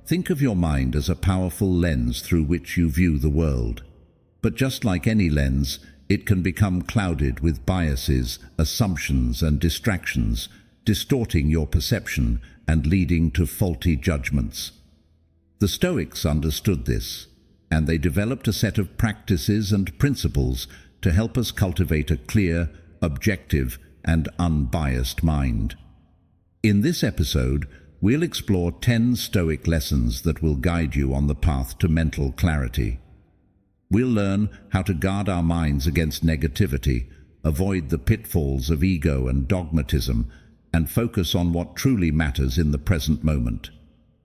Think of your mind as a powerful lens through which you view the world. But just like any lens, it can become clouded with biases, assumptions, and distractions, distorting your perception and leading to faulty judgments. The Stoics understood this, and they developed a set of practices and principles to help us cultivate a clear, objective, and unbiased mind. In this episode, we'll explore 10 Stoic lessons that will guide you on the path to mental clarity. We'll learn how to guard our minds against negativity, avoid the pitfalls of ego and dogmatism, and focus on what truly matters in the present moment.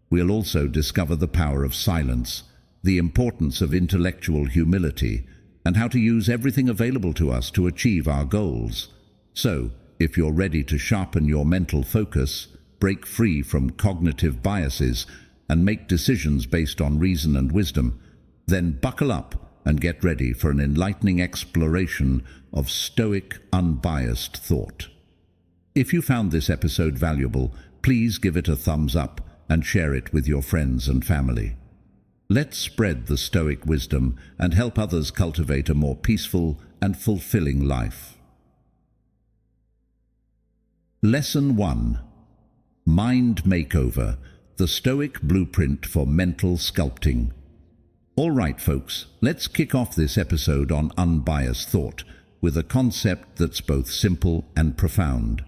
We'll also discover the power of silence, the importance of intellectual humility, and how to use everything available to us to achieve our goals. So, if you're ready to sharpen your mental focus, break free from cognitive biases, and make decisions based on reason and wisdom, then buckle up and get ready for an enlightening exploration of Stoic unbiased thought. If you found this episode valuable, please give it a thumbs up and share it with your friends and family. Let's spread the Stoic wisdom and help others cultivate a more peaceful and fulfilling life. Lesson 1. Mind Makeover, the Stoic Blueprint for Mental Sculpting. All right, folks, let's kick off this episode on unbiased thought with a concept that's both simple and profound.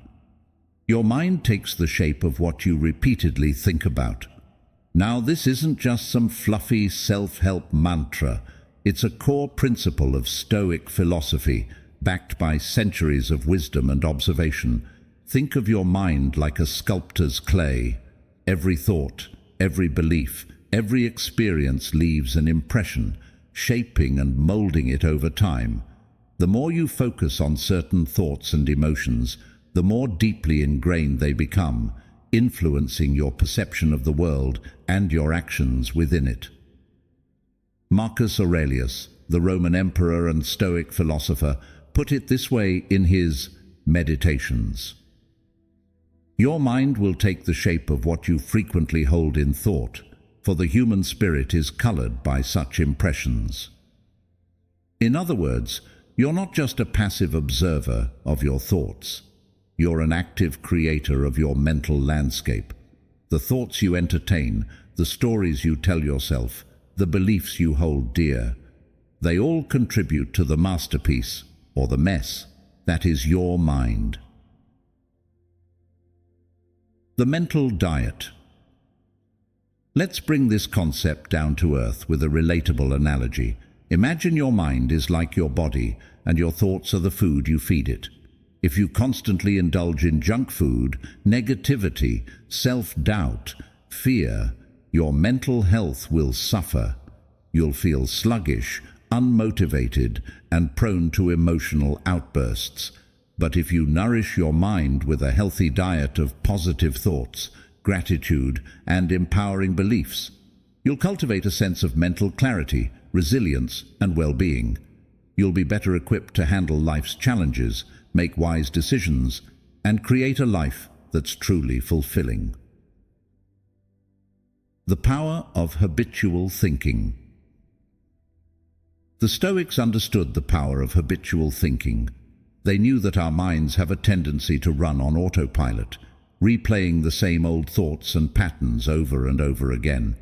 Your mind takes the shape of what you repeatedly think about. Now, this isn't just some fluffy self-help mantra. It's a core principle of Stoic philosophy, backed by centuries of wisdom and observation. Think of your mind like a sculptor's clay. Every thought, every belief, every experience leaves an impression, shaping and molding it over time. The more you focus on certain thoughts and emotions, the more deeply ingrained they become, influencing your perception of the world and your actions within it. Marcus Aurelius, the Roman emperor and Stoic philosopher, put it this way in his Meditations. Your mind will take the shape of what you frequently hold in thought, for the human spirit is colored by such impressions. In other words, you're not just a passive observer of your thoughts. You're an active creator of your mental landscape. The thoughts you entertain, the stories you tell yourself, the beliefs you hold dear, they all contribute to the masterpiece, or the mess, that is your mind. The mental diet. Let's bring this concept down to earth with a relatable analogy. Imagine your mind is like your body, and your thoughts are the food you feed it. If you constantly indulge in junk food, negativity, self-doubt, fear, your mental health will suffer. You'll feel sluggish, unmotivated, and prone to emotional outbursts. But if you nourish your mind with a healthy diet of positive thoughts, gratitude, and empowering beliefs, you'll cultivate a sense of mental clarity, resilience, and well-being. You'll be better equipped to handle life's challenges, make wise decisions, and create a life that's truly fulfilling. The power of habitual thinking. The Stoics understood the power of habitual thinking. They knew that our minds have a tendency to run on autopilot, replaying the same old thoughts and patterns over and over again.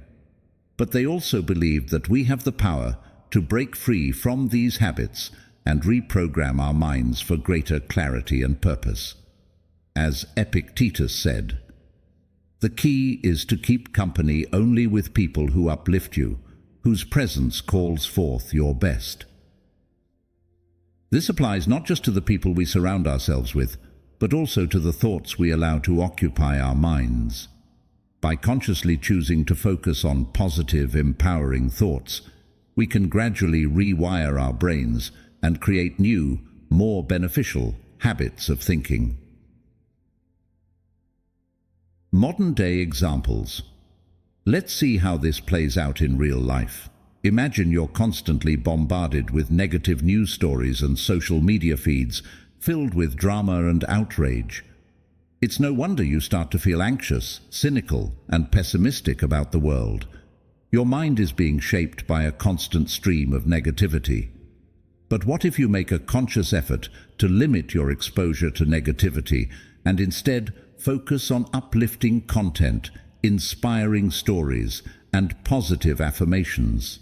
But they also believed that we have the power to break free from these habits and reprogram our minds for greater clarity and purpose. As Epictetus said, "The key is to keep company only with people who uplift you, whose presence calls forth your best." This applies not just to the people we surround ourselves with, but also to the thoughts we allow to occupy our minds. By consciously choosing to focus on positive, empowering thoughts, we can gradually rewire our brains and create new, more beneficial habits of thinking. Modern-day examples. Let's see how this plays out in real life. Imagine you're constantly bombarded with negative news stories and social media feeds filled with drama and outrage. It's no wonder you start to feel anxious, cynical, and pessimistic about the world. Your mind is being shaped by a constant stream of negativity. But what if you make a conscious effort to limit your exposure to negativity and instead focus on uplifting content, inspiring stories, and positive affirmations?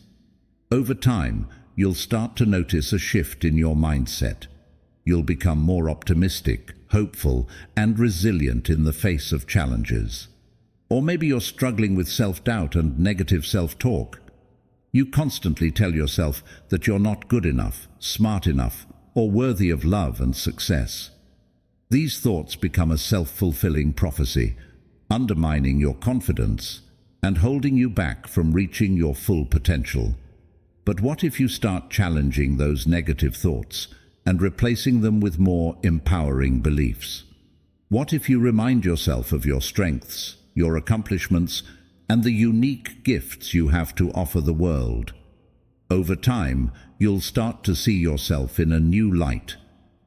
Over time, you'll start to notice a shift in your mindset. You'll become more optimistic, hopeful, and resilient in the face of challenges. Or maybe you're struggling with self-doubt and negative self-talk. You constantly tell yourself that you're not good enough, smart enough, or worthy of love and success. These thoughts become a self-fulfilling prophecy, undermining your confidence and holding you back from reaching your full potential. But what if you start challenging those negative thoughts and replacing them with more empowering beliefs? What if you remind yourself of your strengths, your accomplishments, and the unique gifts you have to offer the world? Over time, you'll start to see yourself in a new light,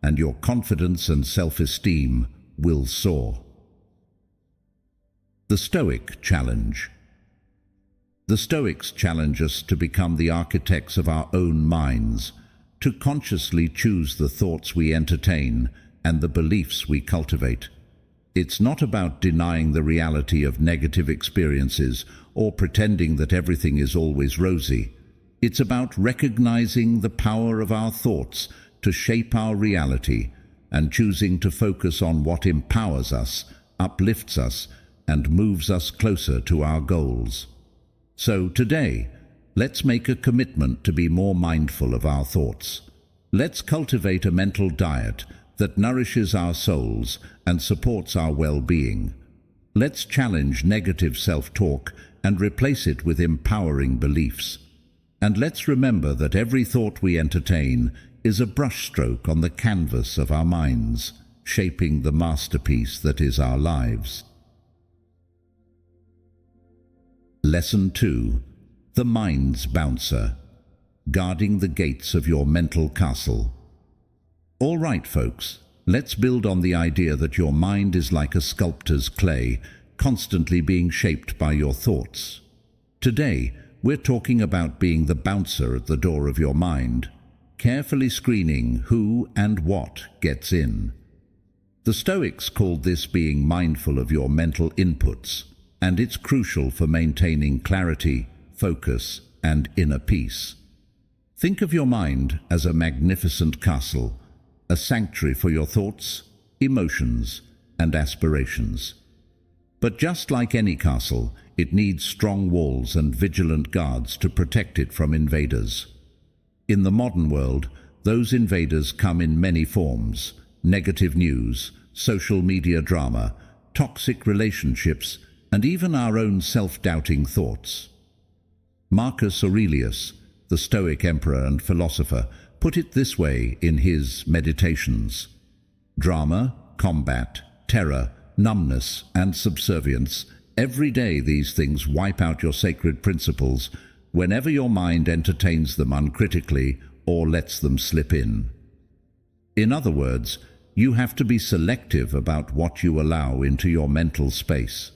and your confidence and self-esteem will soar. The Stoic Challenge. The Stoics challenge us to become the architects of our own minds, to consciously choose the thoughts we entertain and the beliefs we cultivate. It's not about denying the reality of negative experiences or pretending that everything is always rosy. It's about recognizing the power of our thoughts to shape our reality and choosing to focus on what empowers us, uplifts us, and moves us closer to our goals. So today, let's make a commitment to be more mindful of our thoughts. Let's cultivate a mental diet that nourishes our souls and supports our well-being. Let's challenge negative self-talk and replace it with empowering beliefs. And let's remember that every thought we entertain is a brushstroke on the canvas of our minds, shaping the masterpiece that is our lives. Lesson 2. The Mind's Bouncer. Guarding the gates of your mental castle. All right, folks, let's build on the idea that your mind is like a sculptor's clay, constantly being shaped by your thoughts. Today, we're talking about being the bouncer at the door of your mind, carefully screening who and what gets in. The Stoics called this being mindful of your mental inputs, and it's crucial for maintaining clarity, focus, and inner peace. Think of your mind as a magnificent castle, a sanctuary for your thoughts, emotions, and aspirations. But just like any castle, it needs strong walls and vigilant guards to protect it from invaders. In the modern world, those invaders come in many forms: negative news, social media drama, toxic relationships, and even our own self-doubting thoughts. Marcus Aurelius, the Stoic emperor and philosopher, put it this way in his Meditations: drama, combat, terror, numbness, and subservience. Every day these things wipe out your sacred principles whenever your mind entertains them uncritically or lets them slip in. In other words, you have to be selective about what you allow into your mental space.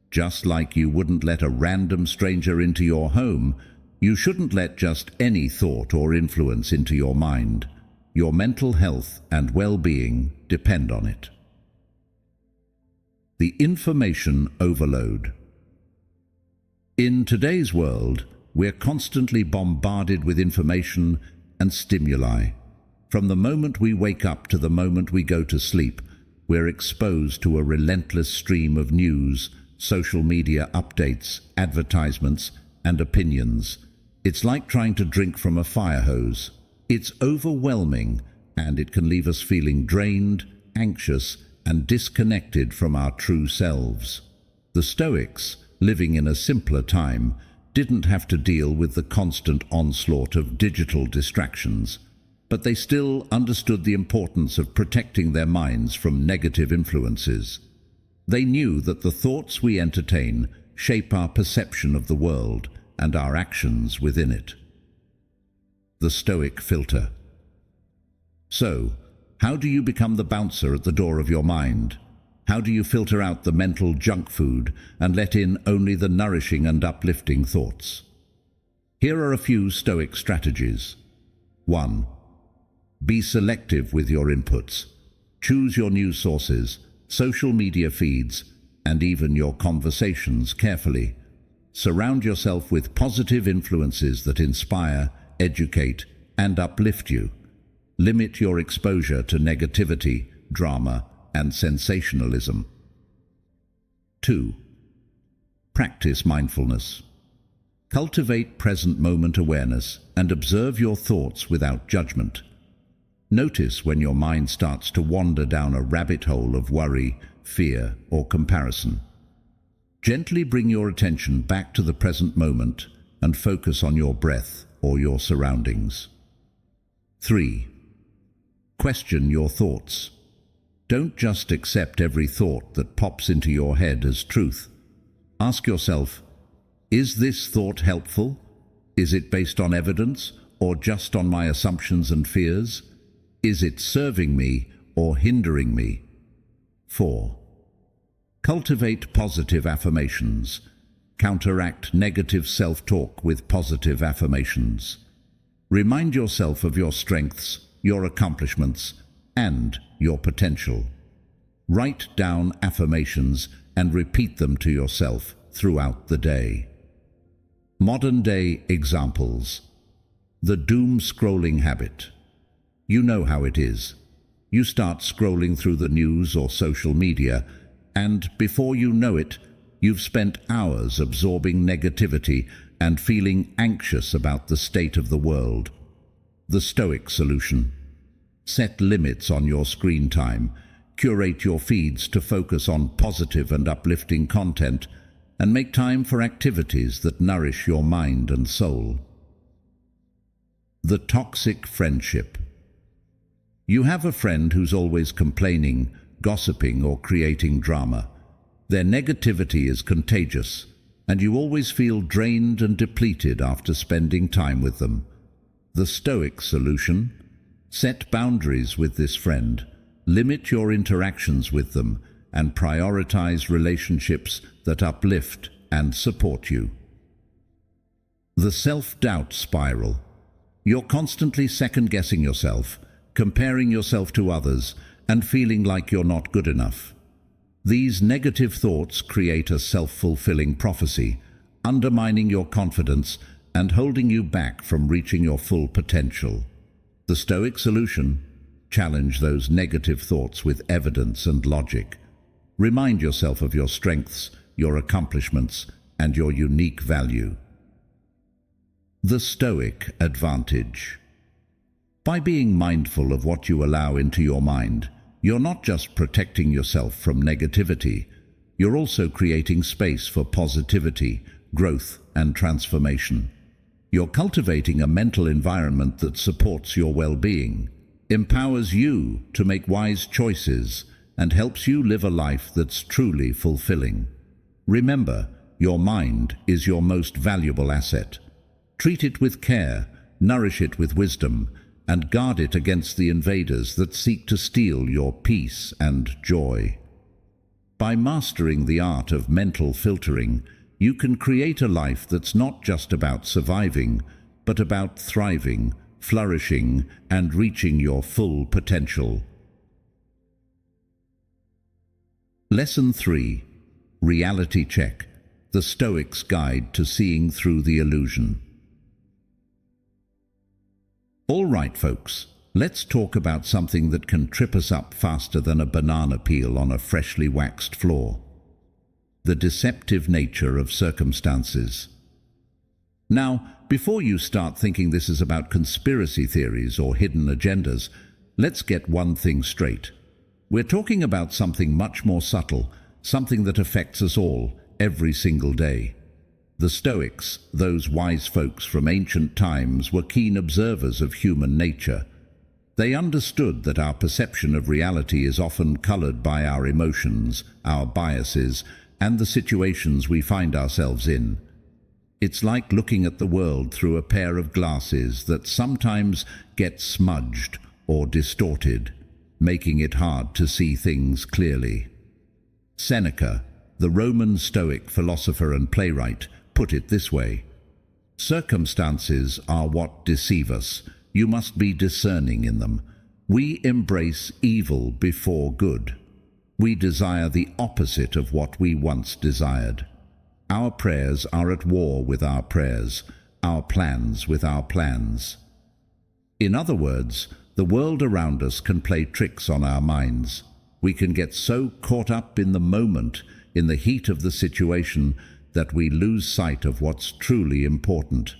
Just like you wouldn't let a random stranger into your home, you shouldn't let just any thought or influence into your mind. Your mental health and well-being depend on it. The information overload. In today's world, we're constantly bombarded with information and stimuli. From the moment we wake up to the moment we go to sleep, we're exposed to a relentless stream of news, social media updates, advertisements, and opinions. It's like trying to drink from a fire hose. It's overwhelming, and it can leave us feeling drained, anxious, and disconnected from our true selves. The Stoics, living in a simpler time, didn't have to deal with the constant onslaught of digital distractions, but they still understood the importance of protecting their minds from negative influences. They knew that the thoughts we entertain shape our perception of the world and our actions within it. The Stoic Filter. So, how do you become the bouncer at the door of your mind? How do you filter out the mental junk food and let in only the nourishing and uplifting thoughts? Here are a few Stoic strategies. 1. Be selective with your inputs. Choose your news sources, social media feeds, and even your conversations carefully. Surround yourself with positive influences that inspire, educate, and uplift you. Limit your exposure to negativity, drama, and sensationalism. 2. Practice mindfulness. Cultivate present moment awareness and observe your thoughts without judgment. Notice when your mind starts to wander down a rabbit hole of worry, fear, or comparison. Gently bring your attention back to the present moment and focus on your breath or your surroundings. 3. Question your thoughts. Don't just accept every thought that pops into your head as truth. Ask yourself, is this thought helpful? Is it based on evidence or just on my assumptions and fears? Is it serving me or hindering me? 4. Cultivate positive affirmations. Counteract negative self-talk with positive affirmations. Remind yourself of your strengths, your accomplishments, and your potential. Write down affirmations and repeat them to yourself throughout the day. Modern-day examples. The doom-scrolling habit. You know how it is. You start scrolling through the news or social media, and before you know it, you've spent hours absorbing negativity and feeling anxious about the state of the world. The Stoic solution. Set limits on your screen time, curate your feeds to focus on positive and uplifting content, and make time for activities that nourish your mind and soul. The toxic friendship. You have a friend who's always complaining, gossiping, or creating drama. Their negativity is contagious, and you always feel drained and depleted after spending time with them. The Stoic solution. Set boundaries with this friend, limit your interactions with them, and prioritize relationships that uplift and support you. The self-doubt spiral. You're constantly second-guessing yourself, comparing yourself to others, and feeling like you're not good enough. These negative thoughts create a self-fulfilling prophecy, undermining your confidence and holding you back from reaching your full potential. The Stoic solution. Challenge those negative thoughts with evidence and logic. Remind yourself of your strengths, your accomplishments, and your unique value. The Stoic advantage. By being mindful of what you allow into your mind, you're not just protecting yourself from negativity, you're also creating space for positivity, growth, and transformation. You're cultivating a mental environment that supports your well-being, empowers you to make wise choices, and helps you live a life that's truly fulfilling. Remember, your mind is your most valuable asset. Treat it with care, nourish it with wisdom, and guard it against the invaders that seek to steal your peace and joy. By mastering the art of mental filtering, you can create a life that's not just about surviving, but about thriving, flourishing, and reaching your full potential. Lesson 3. Reality Check. The Stoic's Guide to Seeing Through the Illusion. All right, folks, let's talk about something that can trip us up faster than a banana peel on a freshly waxed floor. The deceptive nature of circumstances. Now, before you start thinking this is about conspiracy theories or hidden agendas, let's get one thing straight. We're talking about something much more subtle, something that affects us all, every single day. The Stoics, those wise folks from ancient times, were keen observers of human nature. They understood that our perception of reality is often colored by our emotions, our biases, and the situations we find ourselves in. It's like looking at the world through a pair of glasses that sometimes get smudged or distorted, making it hard to see things clearly. Seneca, the Roman Stoic philosopher and playwright, put it this way: "Circumstances are what deceive us. You must be discerning in them. We embrace evil before good. We desire the opposite of what we once desired. Our prayers are at war with our prayers, our plans with our plans." In other words, the world around us can play tricks on our minds. We can get so caught up in the moment, in the heat of the situation, that we lose sight of what's truly important.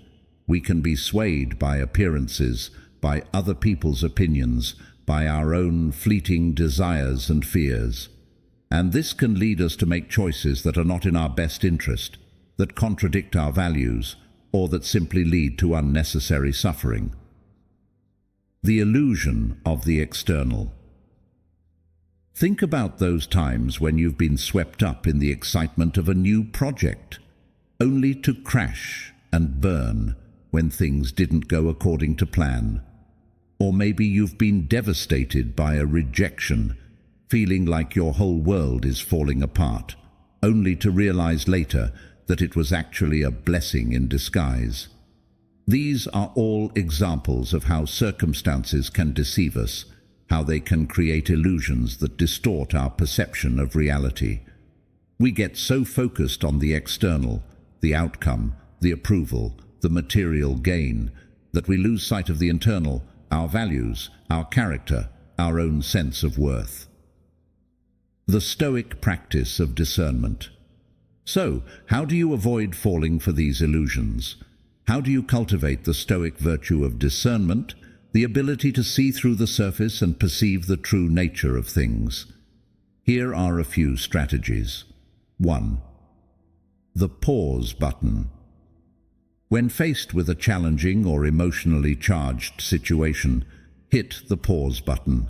We can be swayed by appearances, by other people's opinions, by our own fleeting desires and fears. And this can lead us to make choices that are not in our best interest, that contradict our values, or that simply lead to unnecessary suffering. The illusion of the external. Think about those times when you've been swept up in the excitement of a new project, only to crash and burn when things didn't go according to plan. Or maybe you've been devastated by a rejection, feeling like your whole world is falling apart, only to realize later that it was actually a blessing in disguise. These are all examples of how circumstances can deceive us, how they can create illusions that distort our perception of reality. We get so focused on the external, the outcome, the approval, the material gain, that we lose sight of the internal, our values, our character, our own sense of worth. The Stoic practice of discernment. So, how do you avoid falling for these illusions? How do you cultivate the Stoic virtue of discernment, the ability to see through the surface and perceive the true nature of things? Here are a few strategies. 1. The pause button. When faced with a challenging or emotionally charged situation, hit the pause button.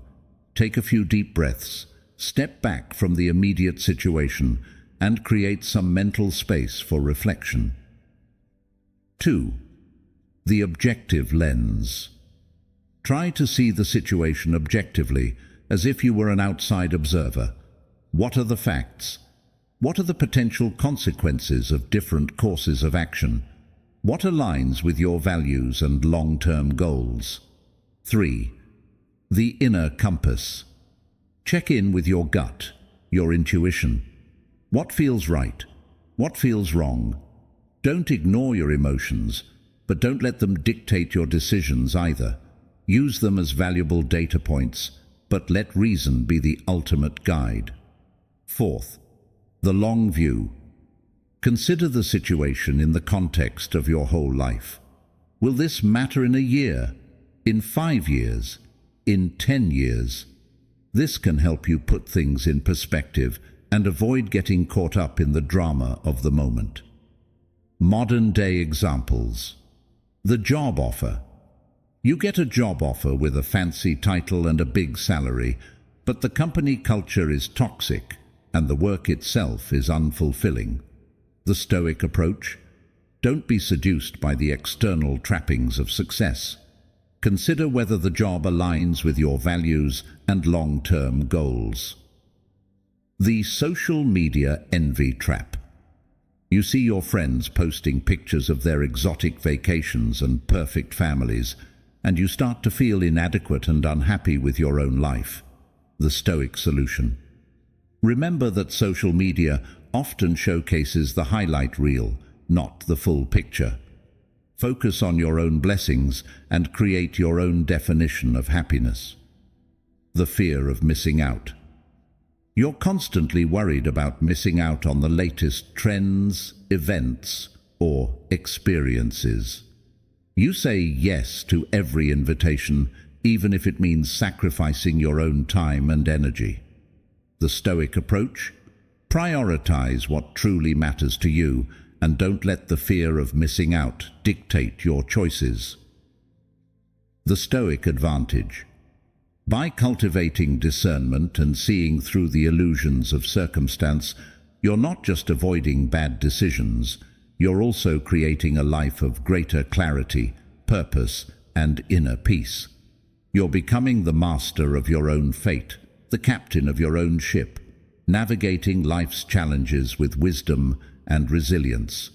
Take a few deep breaths, step back from the immediate situation, and create some mental space for reflection. 2. The objective lens. Try to see the situation objectively, as if you were an outside observer. What are the facts? What are the potential consequences of different courses of action? What aligns with your values and long-term goals? 3. The inner compass. Check in with your gut, your intuition. What feels right? What feels wrong? Don't ignore your emotions, but don't let them dictate your decisions either. Use them as valuable data points, but let reason be the ultimate guide. 4th, the long view. Consider the situation in the context of your whole life. Will this matter in a year, in 5 years, in 10 years? This can help you put things in perspective and avoid getting caught up in the drama of the moment. Modern-day examples. The job offer. You get a job offer with a fancy title and a big salary, but the company culture is toxic and the work itself is unfulfilling. The Stoic approach? Don't be seduced by the external trappings of success. Consider whether the job aligns with your values and long-term goals. The social media envy trap. You see your friends posting pictures of their exotic vacations and perfect families, and you start to feel inadequate and unhappy with your own life. The Stoic solution. Remember that social media often showcases the highlight reel, not the full picture. Focus on your own blessings and create your own definition of happiness. The fear of missing out. You're constantly worried about missing out on the latest trends, events, or experiences. You say yes to every invitation, even if it means sacrificing your own time and energy. The Stoic approach? Prioritize what truly matters to you and don't let the fear of missing out dictate your choices. The Stoic advantage. By cultivating discernment and seeing through the illusions of circumstance, you're not just avoiding bad decisions, you're also creating a life of greater clarity, purpose, and inner peace. You're becoming the master of your own fate, the captain of your own ship. navigating life's challenges with wisdom and resilience.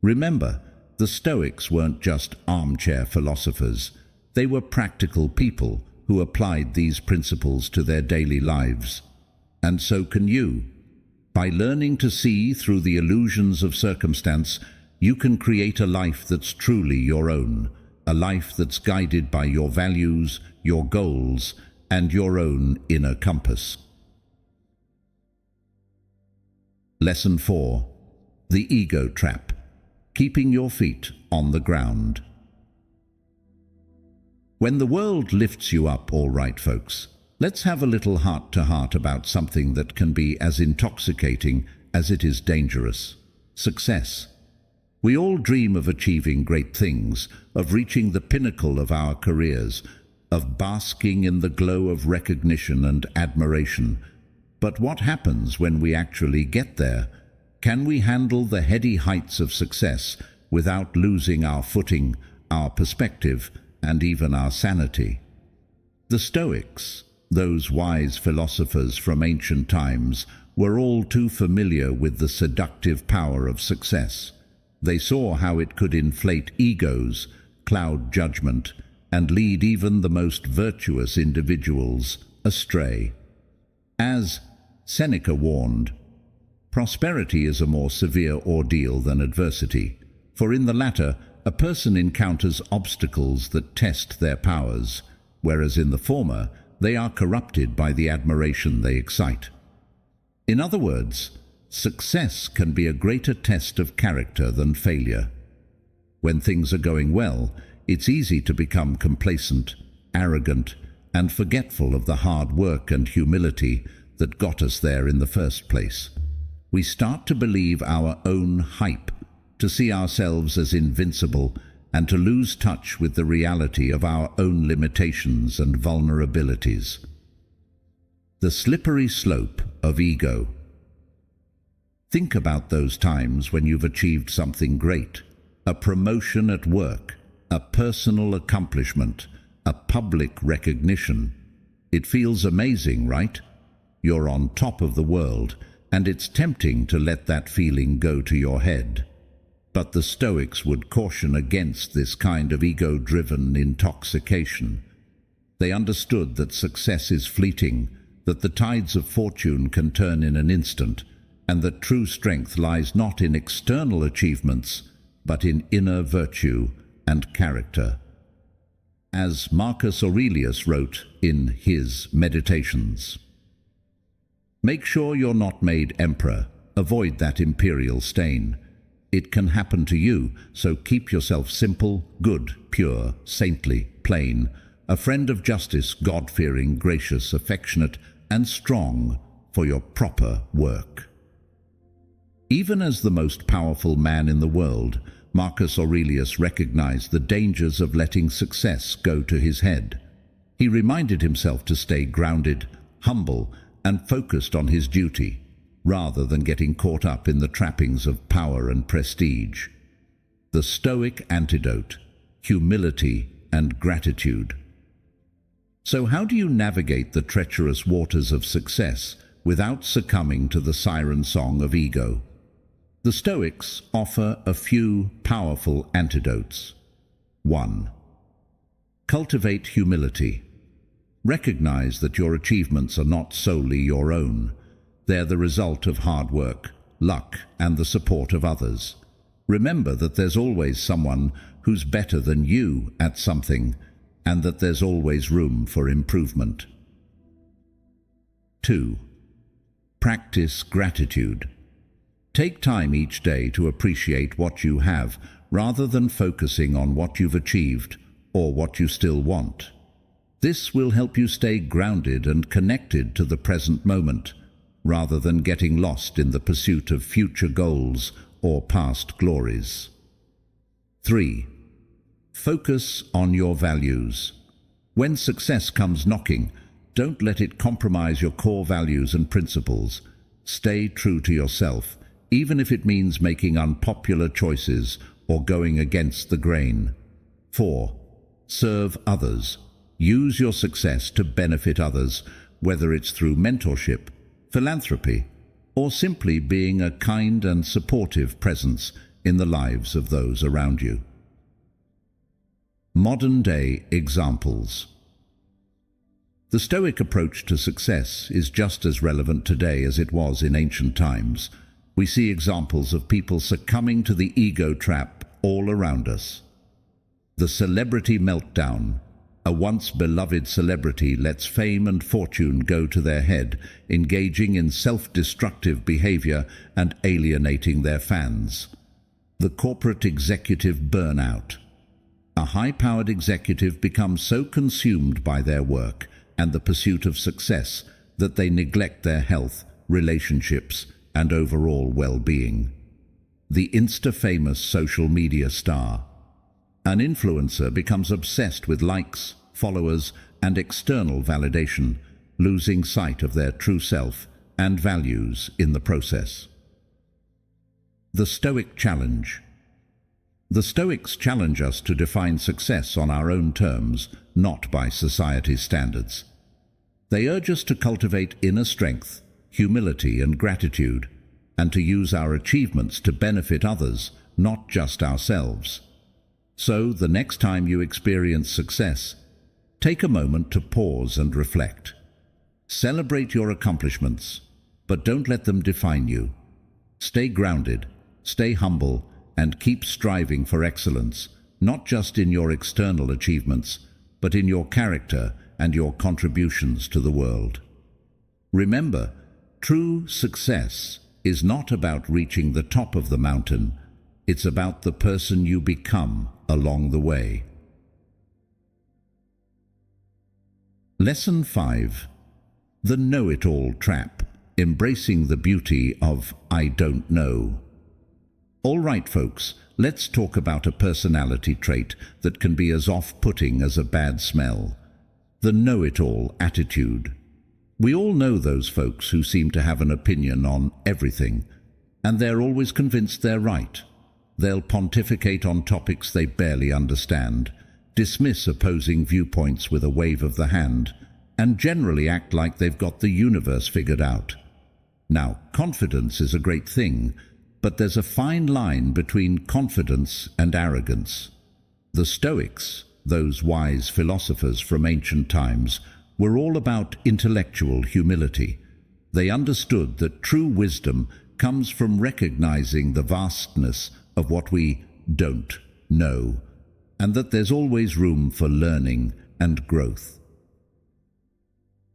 Remember, the Stoics weren't just armchair philosophers. They were practical people who applied these principles to their daily lives. And so can you. By learning to see through the illusions of circumstance, you can create a life that's truly your own, a life that's guided by your values, your goals, and your own inner compass. Lesson 4. The Ego Trap. Keeping your feet on the ground. When the world lifts you up, all right, folks, let's have a little heart-to-heart about something that can be as intoxicating as it is dangerous. Success. We all dream of achieving great things, of reaching the pinnacle of our careers, of basking in the glow of recognition and admiration. But what happens when we actually get there? Can we handle the heady heights of success without losing our footing, our perspective, and even our sanity? The Stoics, those wise philosophers from ancient times, were all too familiar with the seductive power of success. They saw how it could inflate egos, cloud judgment, and lead even the most virtuous individuals astray. As Seneca warned, prosperity is a more severe ordeal than adversity, for in the latter, a person encounters obstacles that test their powers, whereas in the former, they are corrupted by the admiration they excite. In other words, success can be a greater test of character than failure. When things are going well, it's easy to become complacent, arrogant, and forgetful of the hard work and humility that got us there in the first place. We start to believe our own hype, to see ourselves as invincible, and to lose touch with the reality of our own limitations and vulnerabilities. The slippery slope of ego. Think about those times when you've achieved something great, a promotion at work, a personal accomplishment, a public recognition. It feels amazing, right? You're on top of the world, and it's tempting to let that feeling go to your head. But the Stoics would caution against this kind of ego-driven intoxication. They understood that success is fleeting, that the tides of fortune can turn in an instant, and that true strength lies not in external achievements, but in inner virtue and character. As Marcus Aurelius wrote in his Meditations, "Make sure you're not made emperor. Avoid that imperial stain. It can happen to you, so keep yourself simple, good, pure, saintly, plain, a friend of justice, God-fearing, gracious, affectionate, and strong for your proper work." Even as the most powerful man in the world, Marcus Aurelius recognized the dangers of letting success go to his head. He reminded himself to stay grounded, humble, and focused on his duty, rather than getting caught up in the trappings of power and prestige. The Stoic antidote: humility and gratitude. So how do you navigate the treacherous waters of success without succumbing to the siren song of ego? The Stoics offer a few powerful antidotes. 1. Cultivate humility. Recognize that your achievements are not solely your own. They're the result of hard work, luck, and the support of others. Remember that there's always someone who's better than you at something, and that there's always room for improvement. 2. Practice gratitude. Take time each day to appreciate what you have, rather than focusing on what you've achieved or what you still want. This will help you stay grounded and connected to the present moment, rather than getting lost in the pursuit of future goals or past glories. 3. Focus on your values. When success comes knocking, don't let it compromise your core values and principles. Stay true to yourself, even if it means making unpopular choices or going against the grain. 4. Serve others. Use your success to benefit others, whether it's through mentorship, philanthropy, or simply being a kind and supportive presence in the lives of those around you. Modern-day examples. The Stoic approach to success is just as relevant today as it was in ancient times. We see examples of people succumbing to the ego trap all around us. The celebrity meltdown. A once beloved celebrity lets fame and fortune go to their head, engaging in self-destructive behavior and alienating their fans. The corporate executive burnout. A high-powered executive becomes so consumed by their work and the pursuit of success that they neglect their health, relationships, and overall well-being. The Insta-famous social media star. An influencer becomes obsessed with likes, followers, and external validation, losing sight of their true self and values in the process. The Stoic challenge. The Stoics challenge us to define success on our own terms, not by society's standards. They urge us to cultivate inner strength, humility, and gratitude, and to use our achievements to benefit others, not just ourselves. So, the next time you experience success, take a moment to pause and reflect. Celebrate your accomplishments, but don't let them define you. Stay grounded, stay humble, and keep striving for excellence, not just in your external achievements, but in your character and your contributions to the world. Remember, true success is not about reaching the top of the mountain. It's about the person you become along the way. Lesson 5. The Know-It-All Trap. Embracing the beauty of I don't know. All right, folks, let's talk about a personality trait that can be as off-putting as a bad smell. The know-it-all attitude. We all know those folks who seem to have an opinion on everything, and they're always convinced they're right. They'll pontificate on topics they barely understand, dismiss opposing viewpoints with a wave of the hand, and generally act like they've got the universe figured out. Now, confidence is a great thing, but there's a fine line between confidence and arrogance. The Stoics, those wise philosophers from ancient times, were all about intellectual humility. They understood that true wisdom comes from recognizing the vastness of what we don't know, and that there's always room for learning and growth.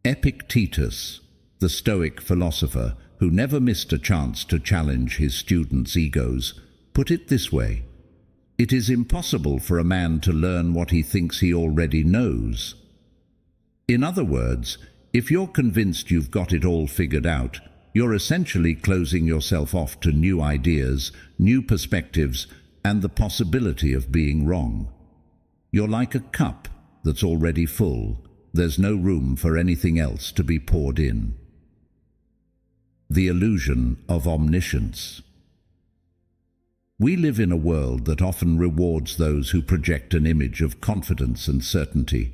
Epictetus, the Stoic philosopher who never missed a chance to challenge his students' egos, put it this way: "It is impossible for a man to learn what he thinks he already knows." In other words, if you're convinced you've got it all figured out, you're essentially closing yourself off to new ideas, new perspectives, and the possibility of being wrong. You're like a cup that's already full. There's no room for anything else to be poured in. The illusion of omniscience. We live in a world that often rewards those who project an image of confidence and certainty.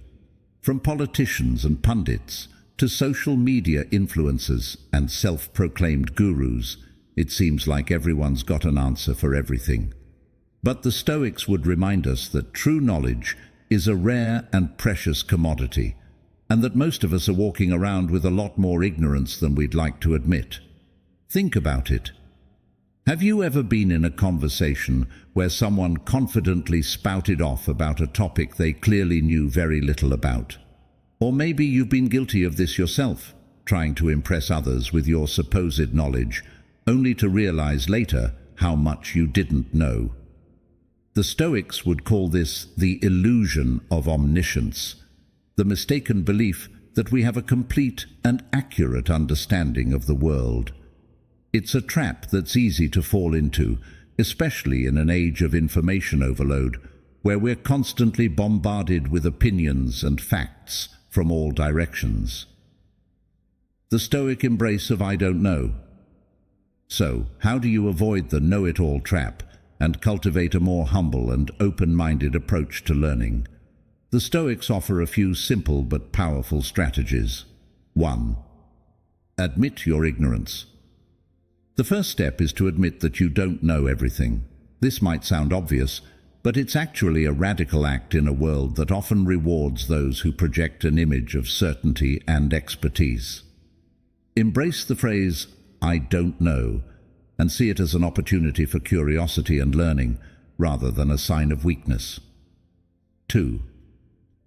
From politicians and pundits to social media influencers and self-proclaimed gurus, it seems like everyone's got an answer for everything. But the Stoics would remind us that true knowledge is a rare and precious commodity, and that most of us are walking around with a lot more ignorance than we'd like to admit. Think about it. Have you ever been in a conversation where someone confidently spouted off about a topic they clearly knew very little about? Or maybe you've been guilty of this yourself, trying to impress others with your supposed knowledge, only to realize later how much you didn't know. The Stoics would call this the illusion of omniscience, the mistaken belief that we have a complete and accurate understanding of the world. It's a trap that's easy to fall into, especially in an age of information overload, where we're constantly bombarded with opinions and facts from all directions. The Stoic embrace of I don't know. So, how do you avoid the know-it-all trap and cultivate a more humble and open-minded approach to learning? The Stoics offer a few simple but powerful strategies. 1. Admit your ignorance. The first step is to admit that you don't know everything. This might sound obvious, but it's actually a radical act in a world that often rewards those who project an image of certainty and expertise. Embrace the phrase, "I don't know," and see it as an opportunity for curiosity and learning, rather than a sign of weakness. 2.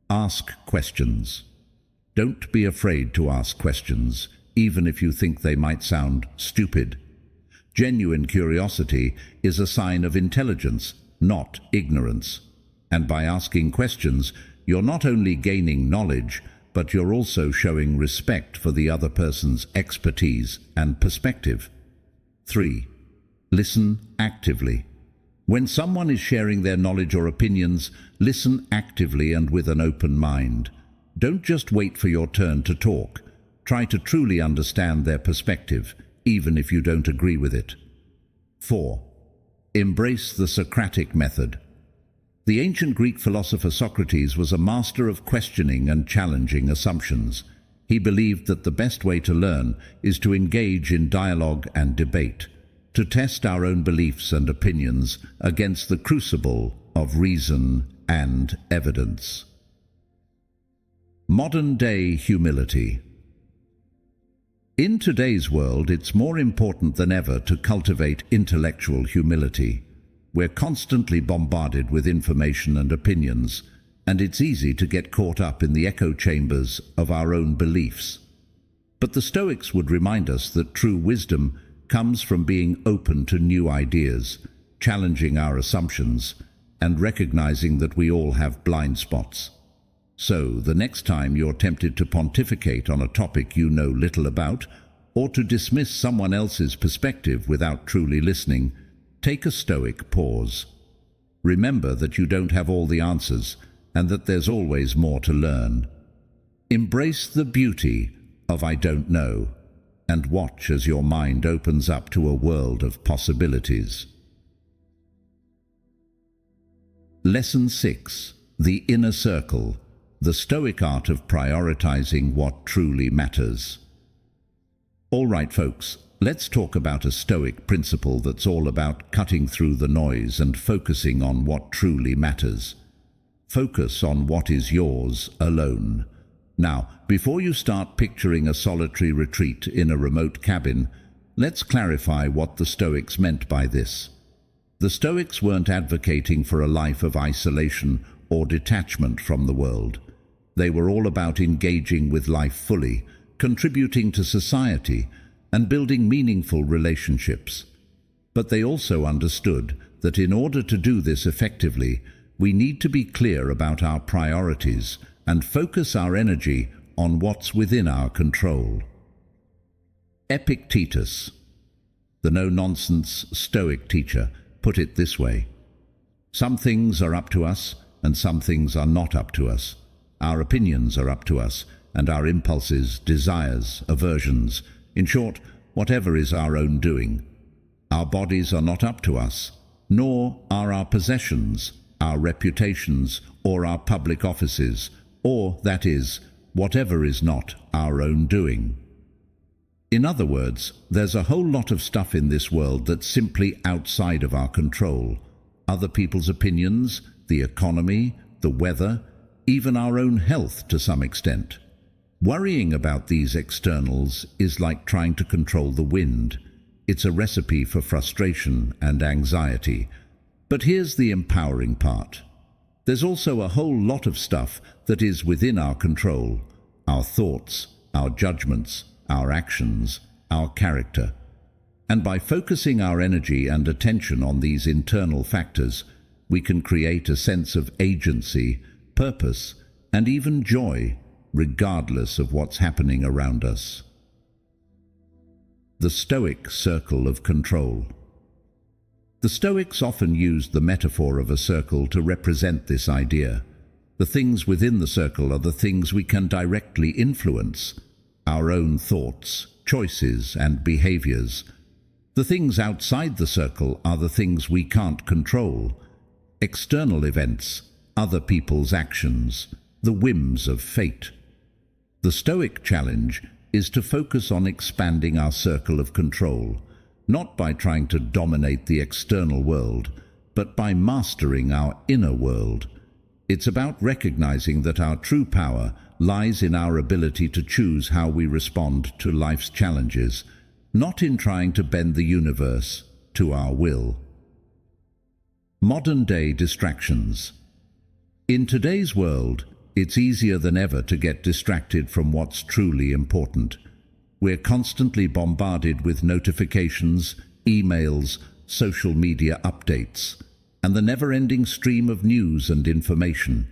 Ask questions. Don't be afraid to ask questions, even if you think they might sound stupid. Genuine curiosity is a sign of intelligence, not ignorance. And by asking questions, you're not only gaining knowledge, but you're also showing respect for the other person's expertise and perspective. 3. Listen actively. When someone is sharing their knowledge or opinions, listen actively and with an open mind. Don't just wait for your turn to talk. Try to truly understand their perspective, even if you don't agree with it. 4. Embrace the Socratic method. The ancient Greek philosopher Socrates was a master of questioning and challenging assumptions. He believed that the best way to learn is to engage in dialogue and debate, to test our own beliefs and opinions against the crucible of reason and evidence. Modern-day humility. In today's world, it's more important than ever to cultivate intellectual humility. We're constantly bombarded with information and opinions, and it's easy to get caught up in the echo chambers of our own beliefs. But the Stoics would remind us that true wisdom comes from being open to new ideas, challenging our assumptions, and recognizing that we all have blind spots. So, the next time you're tempted to pontificate on a topic you know little about, or to dismiss someone else's perspective without truly listening, take a stoic pause. Remember that you don't have all the answers, and that there's always more to learn. Embrace the beauty of "I don't know," and watch as your mind opens up to a world of possibilities. Lesson 6. The Inner Circle. The Stoic art of prioritizing what truly matters. All right, folks, let's talk about a Stoic principle that's all about cutting through the noise and focusing on what truly matters. Focus on what is yours alone. Now, before you start picturing a solitary retreat in a remote cabin, let's clarify what the Stoics meant by this. The Stoics weren't advocating for a life of isolation or detachment from the world. They were all about engaging with life fully, contributing to society, and building meaningful relationships. But they also understood that in order to do this effectively, we need to be clear about our priorities and focus our energy on what's within our control. Epictetus, the no-nonsense Stoic teacher, put it this way: "Some things are up to us, and some things are not up to us. Our opinions are up to us, and our impulses, desires, aversions, in short, whatever is our own doing. Our bodies are not up to us, nor are our possessions, our reputations, or our public offices, or, that is, whatever is not our own doing." In other words, there's a whole lot of stuff in this world that's simply outside of our control. Other people's opinions, the economy, the weather, even our own health to some extent. Worrying about these externals is like trying to control the wind. It's a recipe for frustration and anxiety. But here's the empowering part. There's also a whole lot of stuff that is within our control: our thoughts, our judgments, our actions, our character. And by focusing our energy and attention on these internal factors, we can create a sense of agency, purpose, and even joy, regardless of what's happening around us. The Stoic circle of control. The Stoics often used the metaphor of a circle to represent this idea. The things within the circle are the things we can directly influence: our own thoughts, choices, and behaviors. The things outside the circle are the things we can't control: external events, other people's actions, the whims of fate. The Stoic challenge is to focus on expanding our circle of control, not by trying to dominate the external world, but by mastering our inner world. It's about recognizing that our true power lies in our ability to choose how we respond to life's challenges, not in trying to bend the universe to our will. Modern-day distractions. In today's world, it's easier than ever to get distracted from what's truly important. We're constantly bombarded with notifications, emails, social media updates, and the never-ending stream of news and information.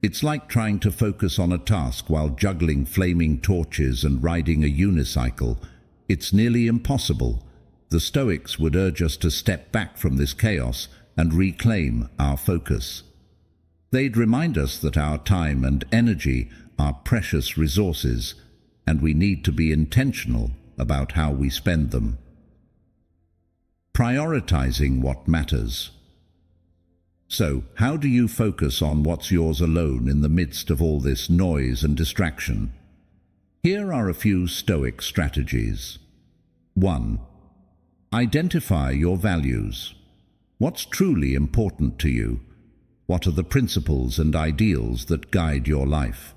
It's like trying to focus on a task while juggling flaming torches and riding a unicycle. It's nearly impossible. The Stoics would urge us to step back from this chaos and reclaim our focus. They'd remind us that our time and energy are precious resources, and we need to be intentional about how we spend them. Prioritizing what matters. So, how do you focus on what's yours alone in the midst of all this noise and distraction? Here are a few Stoic strategies. 1. Identify your values. What's truly important to you? What are the principles and ideals that guide your life?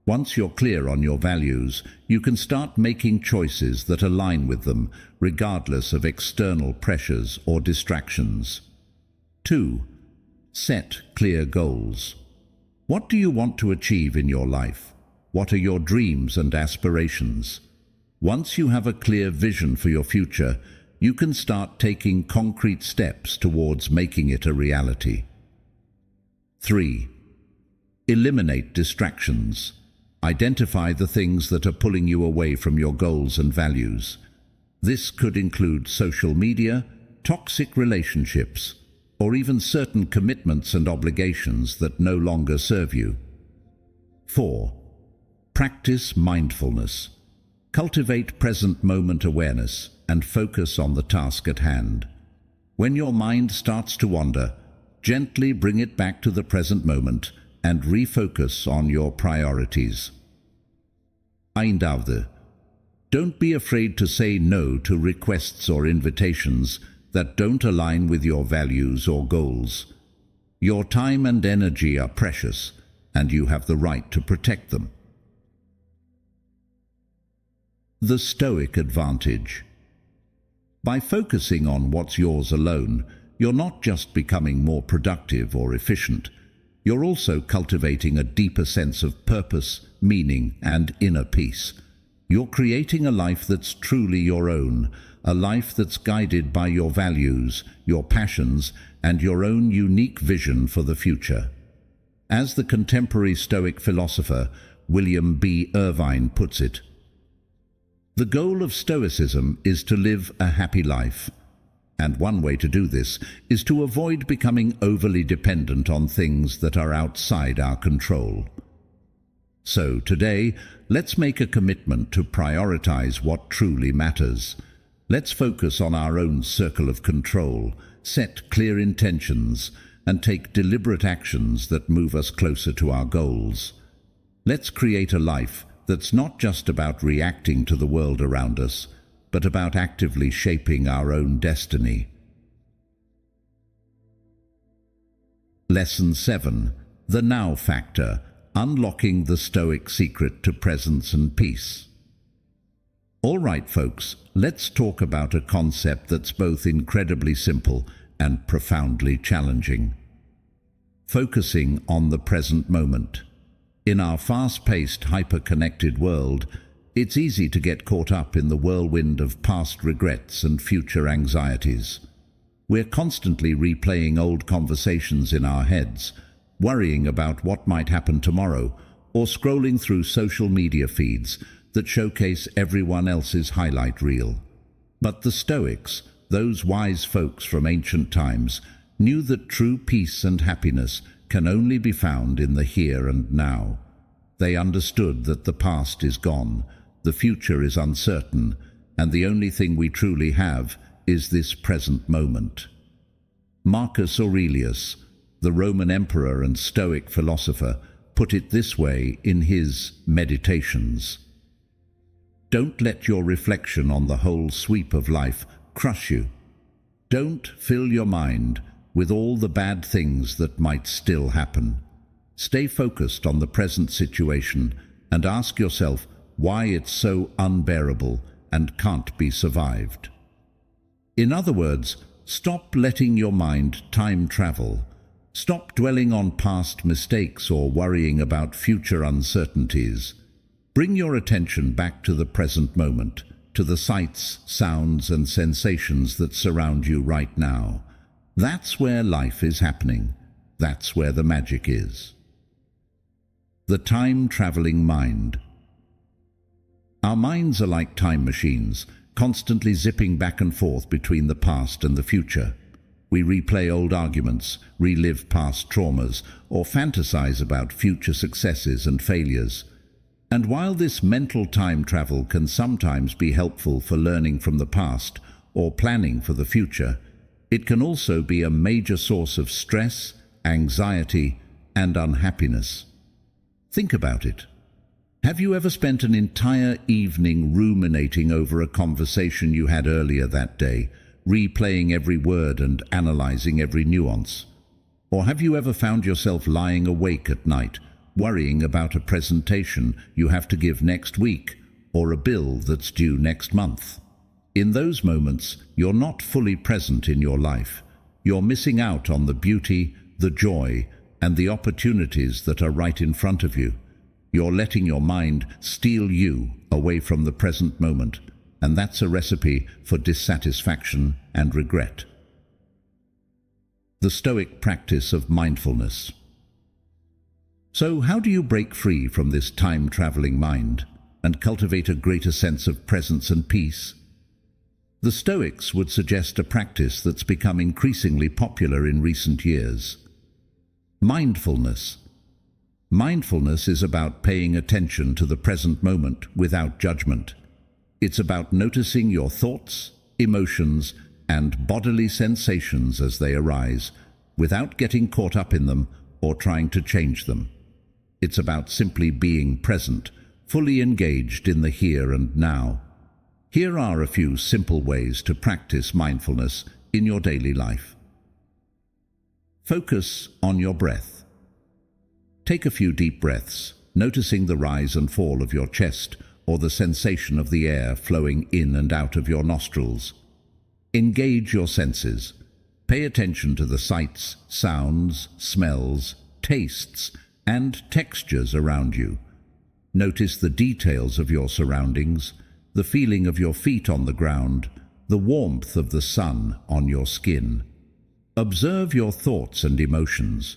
Once you're clear on your values, you can start making choices that align with them, regardless of external pressures or distractions. 2. Set clear goals. What do you want to achieve in your life? What are your dreams and aspirations? Once you have a clear vision for your future, you can start taking concrete steps towards making it a reality. 3. Eliminate distractions. Identify the things that are pulling you away from your goals and values. This could include social media, toxic relationships, or even certain commitments and obligations that no longer serve you. 4. Practice mindfulness. Cultivate present moment awareness and focus on the task at hand. When your mind starts to wander, gently bring it back to the present moment and refocus on your priorities. Eindavde. Don't be afraid to say no to requests or invitations that don't align with your values or goals. Your time and energy are precious, and you have the right to protect them. The Stoic advantage. By focusing on what's yours alone, you're not just becoming more productive or efficient, you're also cultivating a deeper sense of purpose, meaning, and inner peace. You're creating a life that's truly your own, a life that's guided by your values, your passions, and your own unique vision for the future. As the contemporary Stoic philosopher William B. Irvine puts it, the goal of Stoicism is to live a happy life. And one way to do this is to avoid becoming overly dependent on things that are outside our control. So today, let's make a commitment to prioritize what truly matters. Let's focus on our own circle of control, set clear intentions, and take deliberate actions that move us closer to our goals. Let's create a life that's not just about reacting to the world around us, but about actively shaping our own destiny. Lesson 7. The Now Factor. Unlocking the Stoic secret to presence and peace. All right, folks, let's talk about a concept that's both incredibly simple and profoundly challenging. Focusing on the present moment. In our fast-paced, hyper-connected world, it's easy to get caught up in the whirlwind of past regrets and future anxieties. We're constantly replaying old conversations in our heads, worrying about what might happen tomorrow, or scrolling through social media feeds that showcase everyone else's highlight reel. But the Stoics, those wise folks from ancient times, knew that true peace and happiness can only be found in the here and now. They understood that the past is gone, the future is uncertain, and the only thing we truly have is this present moment. Marcus Aurelius, the Roman emperor and Stoic philosopher, put it this way in his Meditations. Don't let your reflection on the whole sweep of life crush you. Don't fill your mind with all the bad things that might still happen. Stay focused on the present situation and ask yourself why it's so unbearable and can't be survived. In other words, stop letting your mind time travel. Stop dwelling on past mistakes or worrying about future uncertainties. Bring your attention back to the present moment, to the sights, sounds, and sensations that surround you right now. That's where life is happening. That's where the magic is. The time-traveling mind. Our minds are like time machines, constantly zipping back and forth between the past and the future. We replay old arguments, relive past traumas, or fantasize about future successes and failures. And while this mental time travel can sometimes be helpful for learning from the past or planning for the future, it can also be a major source of stress, anxiety, and unhappiness. Think about it. Have you ever spent an entire evening ruminating over a conversation you had earlier that day, replaying every word and analyzing every nuance? Or have you ever found yourself lying awake at night, worrying about a presentation you have to give next week or a bill that's due next month? In those moments, you're not fully present in your life. You're missing out on the beauty, the joy, and the opportunities that are right in front of you. You're letting your mind steal you away from the present moment, and that's a recipe for dissatisfaction and regret. The Stoic practice of mindfulness. So, how do you break free from this time-traveling mind and cultivate a greater sense of presence and peace? The Stoics would suggest a practice that's become increasingly popular in recent years. Mindfulness. Mindfulness is about paying attention to the present moment without judgment. It's about noticing your thoughts, emotions, and bodily sensations as they arise, without getting caught up in them or trying to change them. It's about simply being present, fully engaged in the here and now. Here are a few simple ways to practice mindfulness in your daily life. Focus on your breath. Take a few deep breaths, noticing the rise and fall of your chest or the sensation of the air flowing in and out of your nostrils. Engage your senses. Pay attention to the sights, sounds, smells, tastes, and textures around you. Notice the details of your surroundings, the feeling of your feet on the ground, the warmth of the sun on your skin. Observe your thoughts and emotions.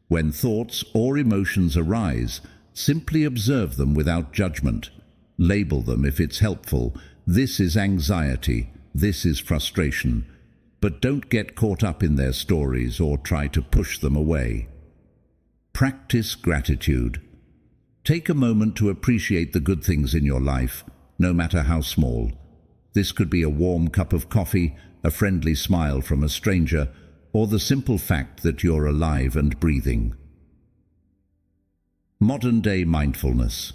When thoughts or emotions arise, simply observe them without judgment. Label them if it's helpful. This is anxiety, this is frustration. But don't get caught up in their stories or try to push them away. Practice gratitude. Take a moment to appreciate the good things in your life, no matter how small. This could be a warm cup of coffee, a friendly smile from a stranger, or the simple fact that you're alive and breathing. Modern-day mindfulness.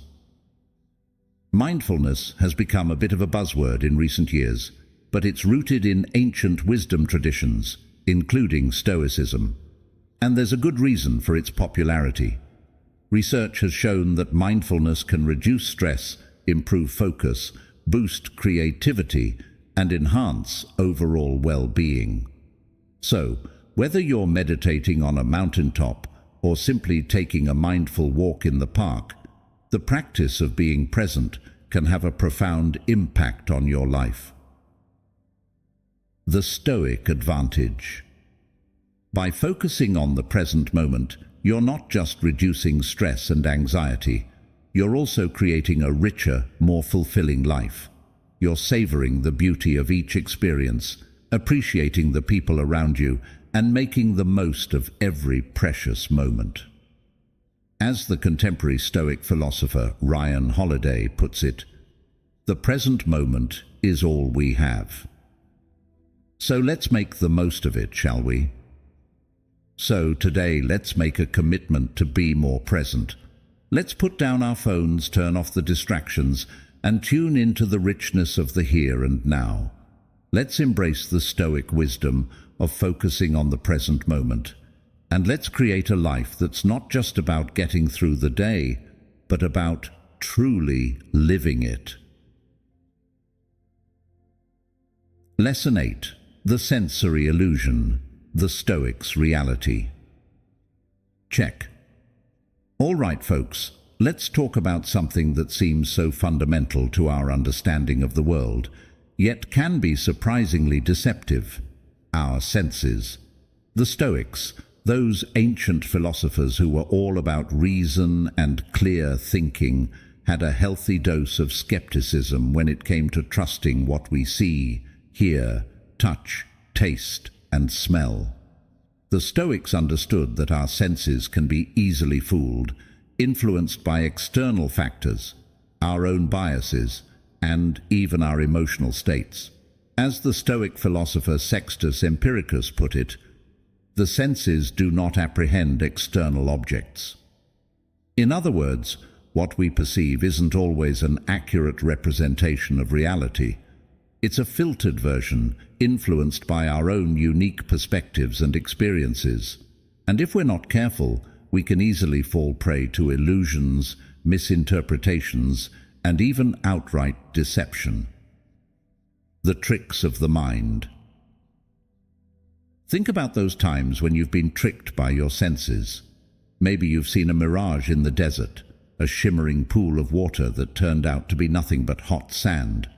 Mindfulness has become a bit of a buzzword in recent years, but it's rooted in ancient wisdom traditions, including Stoicism. And there's a good reason for its popularity. Research has shown that mindfulness can reduce stress, improve focus, boost creativity, and enhance overall well-being. So, whether you're meditating on a mountaintop or simply taking a mindful walk in the park, the practice of being present can have a profound impact on your life. The Stoic advantage. By focusing on the present moment, you're not just reducing stress and anxiety, you're also creating a richer, more fulfilling life. You're savoring the beauty of each experience, appreciating the people around you, and making the most of every precious moment. As the contemporary Stoic philosopher Ryan Holiday puts it, the present moment is all we have. So let's make the most of it, shall we? So today, let's make a commitment to be more present. Let's put down our phones, turn off the distractions, and tune into the richness of the here and now. Let's embrace the Stoic wisdom of focusing on the present moment, and let's create a life that's not just about getting through the day, but about truly living it. Lesson 8. The sensory illusion, the Stoics' reality. Check. All right, folks, let's talk about something that seems so fundamental to our understanding of the world, yet can be surprisingly deceptive: our senses. The Stoics, those ancient philosophers who were all about reason and clear thinking, had a healthy dose of skepticism when it came to trusting what we see, hear, touch, taste, and smell. The Stoics understood that our senses can be easily fooled, influenced by external factors, our own biases, and even our emotional states. As the Stoic philosopher Sextus Empiricus put it, the senses do not apprehend external objects. In other words, what we perceive isn't always an accurate representation of reality. It's a filtered version, influenced by our own unique perspectives and experiences. And if we're not careful, we can easily fall prey to illusions, misinterpretations, and even outright deception. The tricks of the mind. Think about those times when you've been tricked by your senses. Maybe you've seen a mirage in the desert, a shimmering pool of water that turned out to be nothing but hot sand.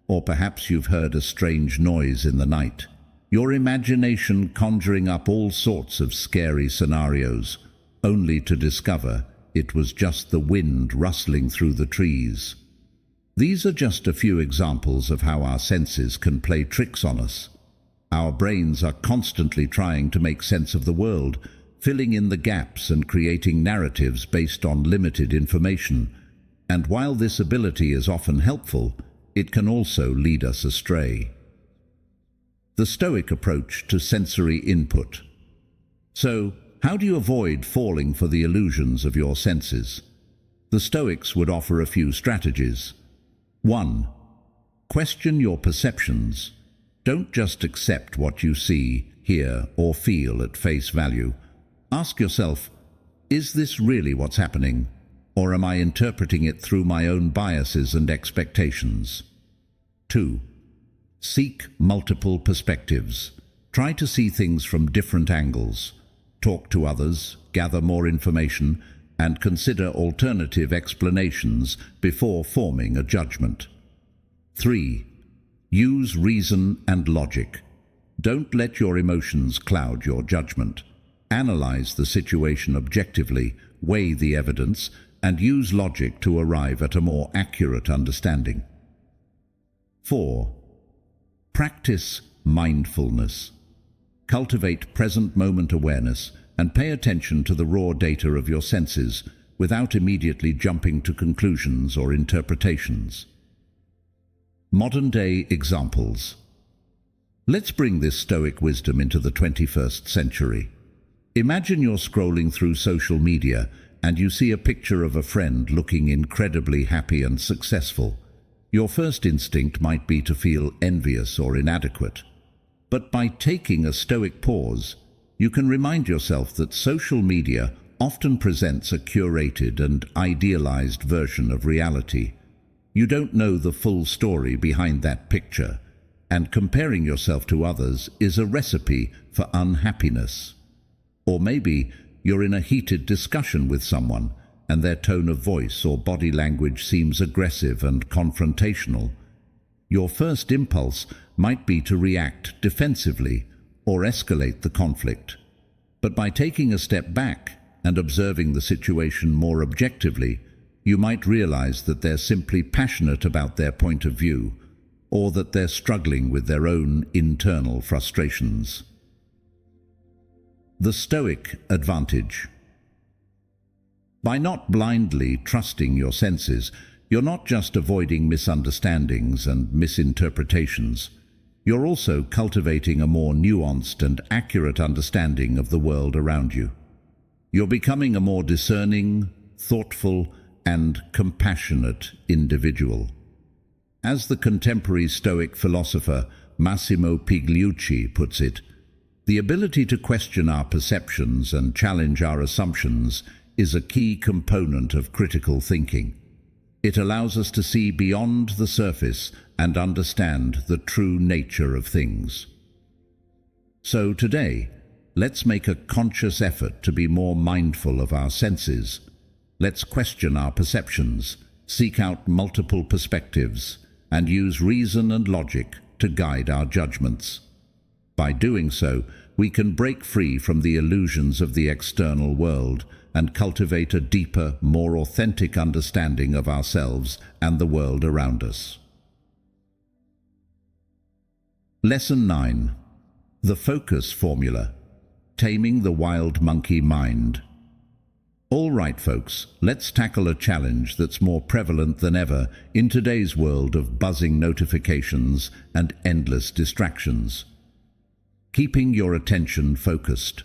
Or perhaps you've heard a strange noise in the night, your imagination conjuring up all sorts of scary scenarios, only to discover it was just the wind rustling through the trees. These are just a few examples of how our senses can play tricks on us. Our brains are constantly trying to make sense of the world, filling in the gaps and creating narratives based on limited information. And while this ability is often helpful, it can also lead us astray. The Stoic approach to sensory input. So, how do you avoid falling for the illusions of your senses? The Stoics would offer a few strategies. 1. Question your perceptions. Don't just accept what you see, hear, or feel at face value. Ask yourself, is this really what's happening? Or am I interpreting it through my own biases and expectations? 2. Seek multiple perspectives. Try to see things from different angles. Talk to others, gather more information, and consider alternative explanations before forming a judgment. 3. Use reason and logic. Don't let your emotions cloud your judgment. Analyze the situation objectively, weigh the evidence, and use logic to arrive at a more accurate understanding. 4. Practice mindfulness. Cultivate present moment awareness and pay attention to the raw data of your senses without immediately jumping to conclusions or interpretations. Modern-day examples. Let's bring this Stoic wisdom into the 21st century. Imagine you're scrolling through social media and you see a picture of a friend looking incredibly happy and successful. Your first instinct might be to feel envious or inadequate. But by taking a Stoic pause, you can remind yourself that social media often presents a curated and idealized version of reality. You don't know the full story behind that picture, and comparing yourself to others is a recipe for unhappiness. Or maybe you're in a heated discussion with someone, and their tone of voice or body language seems aggressive and confrontational. Your first impulse might be to react defensively or escalate the conflict. But by taking a step back and observing the situation more objectively, you might realize that they're simply passionate about their point of view, or that they're struggling with their own internal frustrations. The Stoic advantage. By not blindly trusting your senses, you're not just avoiding misunderstandings and misinterpretations. You're also cultivating a more nuanced and accurate understanding of the world around you. You're becoming a more discerning, thoughtful, and compassionate individual. As the contemporary Stoic philosopher Massimo Pigliucci puts it, the ability to question our perceptions and challenge our assumptions is a key component of critical thinking. It allows us to see beyond the surface and understand the true nature of things. So today, let's make a conscious effort to be more mindful of our senses. Let's question our perceptions, seek out multiple perspectives, and use reason and logic to guide our judgments. By doing so, we can break free from the illusions of the external world and cultivate a deeper, more authentic understanding of ourselves and the world around us. Lesson 9. The Focus Formula. Taming the Wild Monkey Mind. All right, folks, let's tackle a challenge that's more prevalent than ever in today's world of buzzing notifications and endless distractions. Keeping your attention focused.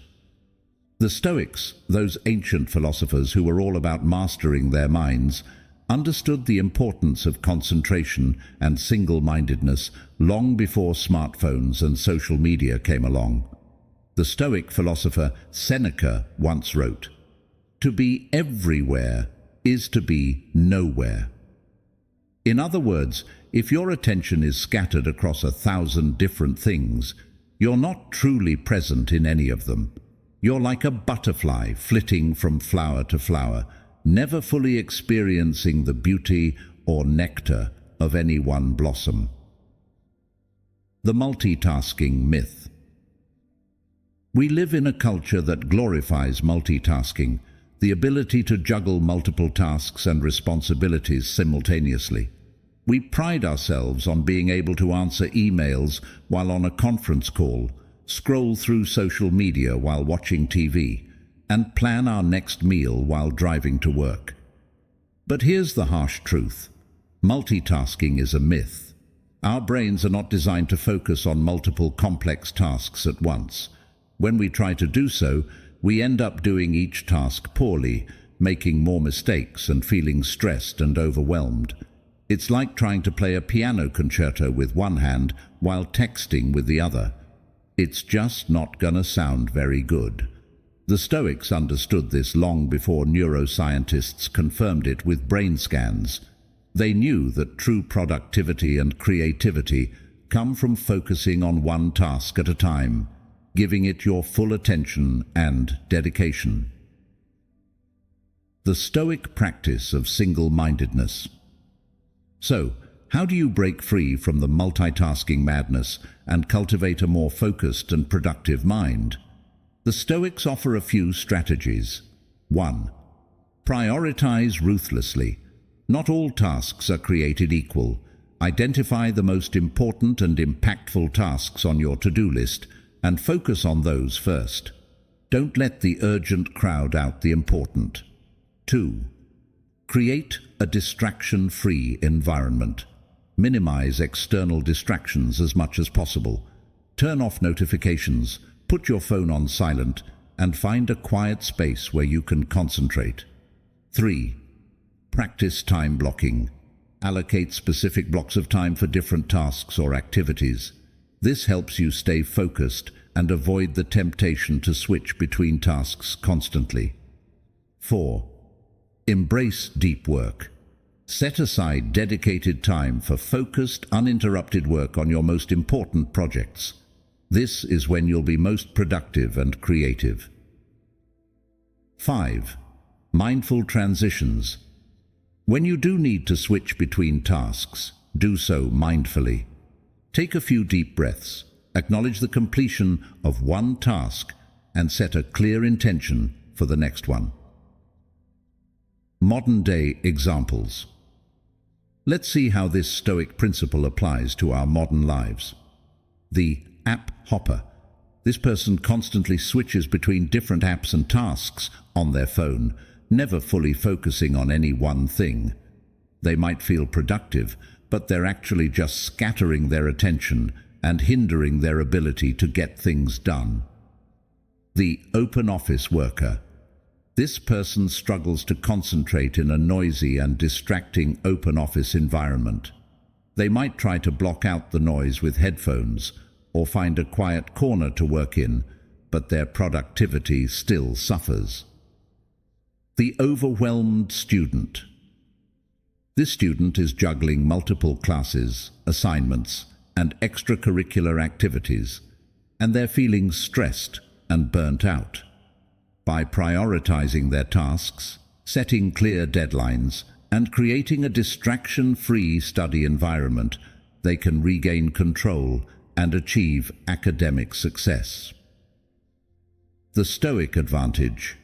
The Stoics, those ancient philosophers who were all about mastering their minds, understood the importance of concentration and single-mindedness long before smartphones and social media came along. The Stoic philosopher Seneca once wrote, "To be everywhere is to be nowhere." In other words, if your attention is scattered across 1,000 different things, you're not truly present in any of them. You're like a butterfly flitting from flower to flower, never fully experiencing the beauty or nectar of any one blossom. The multitasking myth. We live in a culture that glorifies multitasking, the ability to juggle multiple tasks and responsibilities simultaneously. We pride ourselves on being able to answer emails while on a conference call, scroll through social media while watching TV, and plan our next meal while driving to work. But here's the harsh truth. Multitasking is a myth. Our brains are not designed to focus on multiple complex tasks at once. When we try to do so, we end up doing each task poorly, making more mistakes and feeling stressed and overwhelmed. It's like trying to play a piano concerto with one hand while texting with the other. It's just not gonna sound very good. The Stoics understood this long before neuroscientists confirmed it with brain scans. They knew that true productivity and creativity come from focusing on one task at a time, giving it your full attention and dedication. The Stoic practice of single-mindedness. So, how do you break free from the multitasking madness and cultivate a more focused and productive mind? The Stoics offer a few strategies. 1. Prioritize ruthlessly. Not all tasks are created equal. Identify the most important and impactful tasks on your to-do list and focus on those first. Don't let the urgent crowd out the important. 2. Create a distraction-free environment. Minimize external distractions as much as possible. Turn off notifications, put your phone on silent, and find a quiet space where you can concentrate. 3. Practice time blocking. Allocate specific blocks of time for different tasks or activities. This helps you stay focused and avoid the temptation to switch between tasks constantly. 4. Embrace deep work. Set aside dedicated time for focused, uninterrupted work on your most important projects. This is when you'll be most productive and creative. 5. Mindful transitions. When you do need to switch between tasks, do so mindfully. Take a few deep breaths, acknowledge the completion of one task, and set a clear intention for the next one. Modern-day examples. Let's see how this Stoic principle applies to our modern lives. The app hopper. This person constantly switches between different apps and tasks on their phone, never fully focusing on any one thing. They might feel productive, but they're actually just scattering their attention and hindering their ability to get things done. The open office worker. This person struggles to concentrate in a noisy and distracting open office environment. They might try to block out the noise with headphones or find a quiet corner to work in, but their productivity still suffers. The overwhelmed student. This student is juggling multiple classes, assignments, and extracurricular activities, and they're feeling stressed and burnt out. By prioritizing their tasks, setting clear deadlines, and creating a distraction-free study environment, they can regain control and achieve academic success. The Stoic advantage.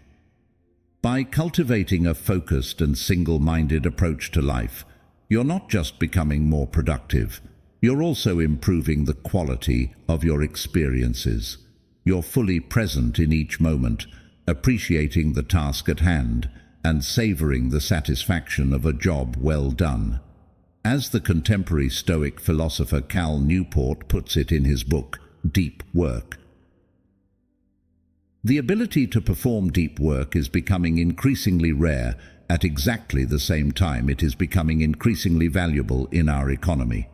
By cultivating a focused and single-minded approach to life, you're not just becoming more productive, you're also improving the quality of your experiences. You're fully present in each moment, appreciating the task at hand, and savoring the satisfaction of a job well done. As the contemporary Stoic philosopher Cal Newport puts it in his book, Deep Work, the ability to perform deep work is becoming increasingly rare at exactly the same time it is becoming increasingly valuable in our economy.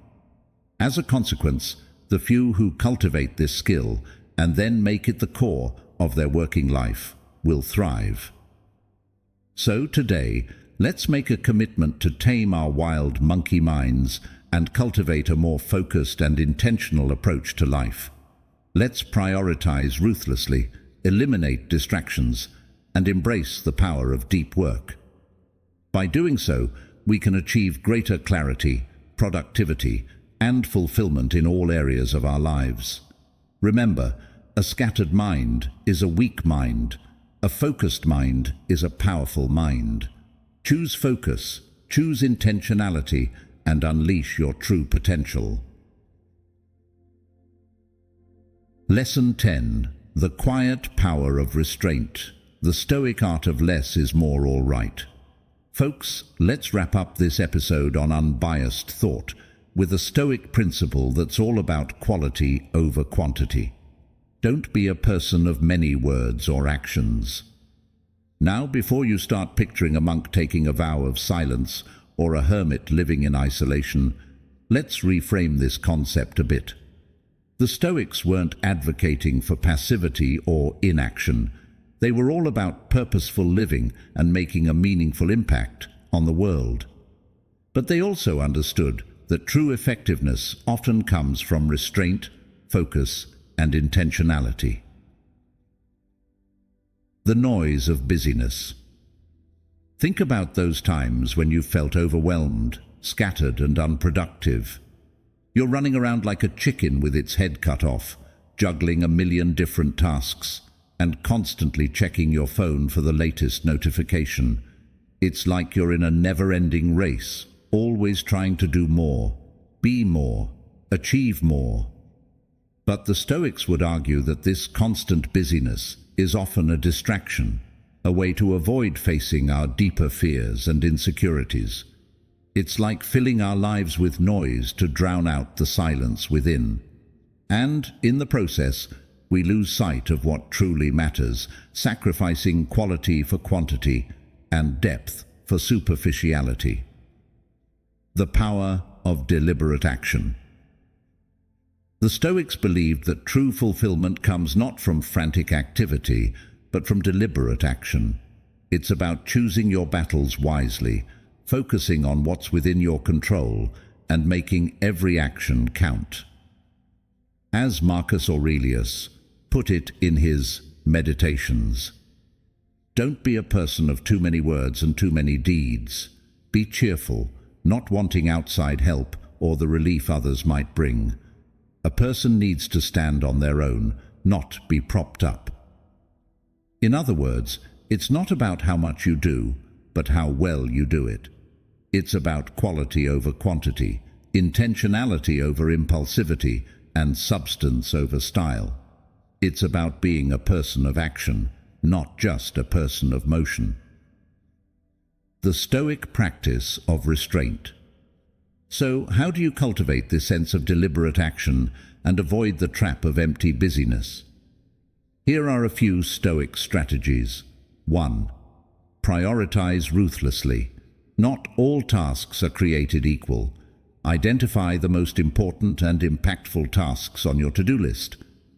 As a consequence, the few who cultivate this skill and then make it the core of their working life will thrive. So today, let's make a commitment to tame our wild monkey minds and cultivate a more focused and intentional approach to life. Let's prioritize ruthlessly, eliminate distractions, and embrace the power of deep work. By doing so, we can achieve greater clarity, productivity, and fulfillment in all areas of our lives. Remember, a scattered mind is a weak mind. A focused mind is a powerful mind. Choose focus, choose intentionality, and unleash your true potential. Lesson 10. The quiet power of restraint. The Stoic art of less is more, all right. Folks, let's wrap up this episode on Unbiased Thought with a Stoic principle that's all about quality over quantity. Don't be a person of many words or actions. Now, before you start picturing a monk taking a vow of silence or a hermit living in isolation, let's reframe this concept a bit. The Stoics weren't advocating for passivity or inaction. They were all about purposeful living and making a meaningful impact on the world. But they also understood that true effectiveness often comes from restraint, focus, and intentionality. The noise of busyness. Think about those times when you felt overwhelmed, scattered, and unproductive. You're running around like a chicken with its head cut off, juggling a million different tasks, and constantly checking your phone for the latest notification. It's like you're in a never-ending race, always trying to do more, be more, achieve more. But the Stoics would argue that this constant busyness is often a distraction, a way to avoid facing our deeper fears and insecurities. It's like filling our lives with noise to drown out the silence within. And, in the process, we lose sight of what truly matters, sacrificing quality for quantity and depth for superficiality. The power of deliberate action. The Stoics believed that true fulfillment comes not from frantic activity, but from deliberate action. It's about choosing your battles wisely, focusing on what's within your control, and making every action count. As Marcus Aurelius put it in his Meditations, "Don't be a person of too many words and too many deeds. Be cheerful, not wanting outside help or the relief others might bring. A person needs to stand on their own, not be propped up." In other words, it's not about how much you do, but how well you do it. It's about quality over quantity, intentionality over impulsivity, and substance over style. It's about being a person of action, not just a person of motion. The Stoic practice of restraint. So, how do you cultivate this sense of deliberate action and avoid the trap of empty busyness? Here are a few Stoic strategies. 1. Prioritize ruthlessly. Not all tasks are created equal. Identify the most important and impactful tasks on your to-do list